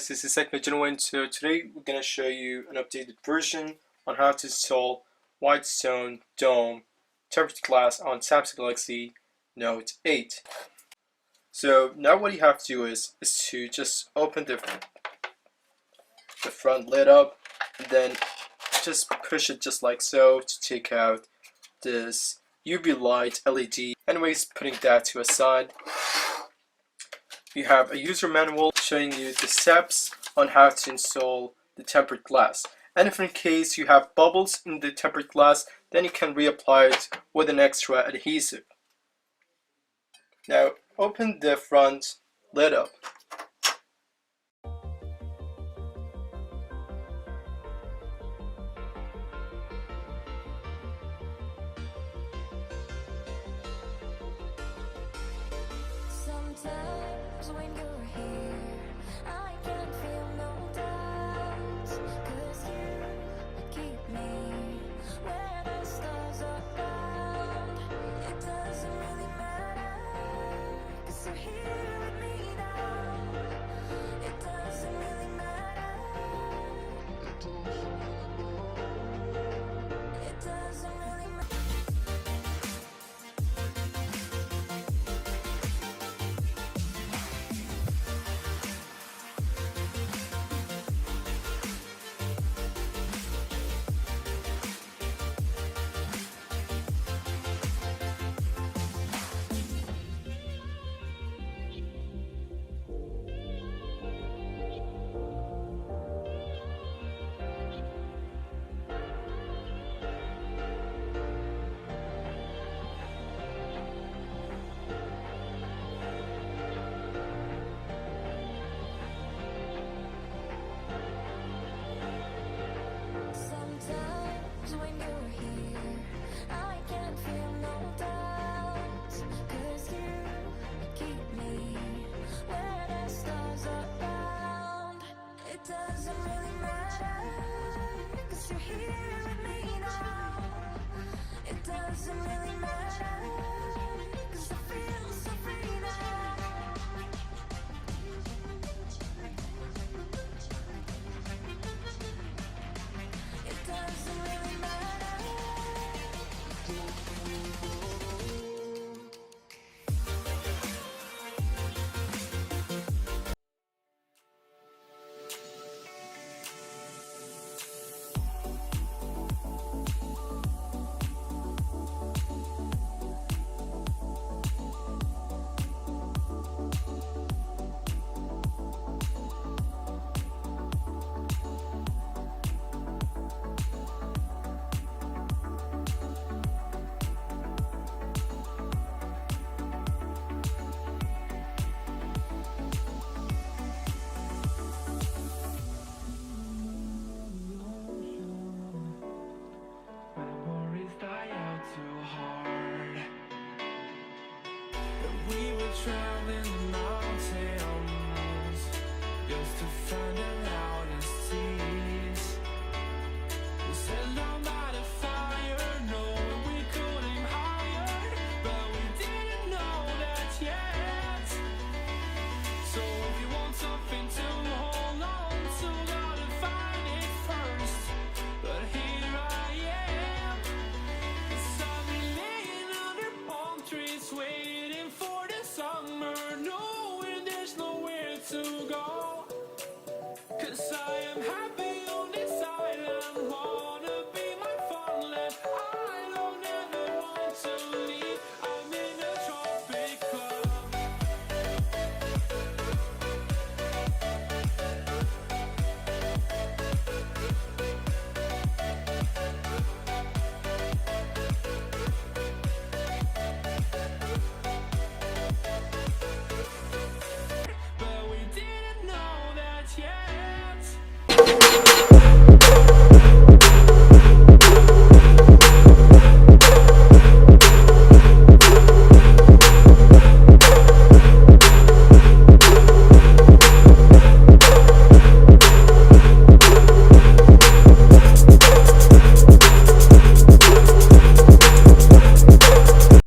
guys, this is TechnoGenuine. So today we're going to show you an updated version on how to install WhiteStone Dome temperature glass on Samsung Galaxy Note 8. So now what you have to do is to just open the front lid up and then just push it just like so to take out this UV light LED. Anyways, putting that to a side. You have a user manual showing you the steps on how to install the tempered glass. And if in case you have bubbles in the tempered glass, then you can reapply it with an extra adhesive. Now open the front lid up. Sometimes when you're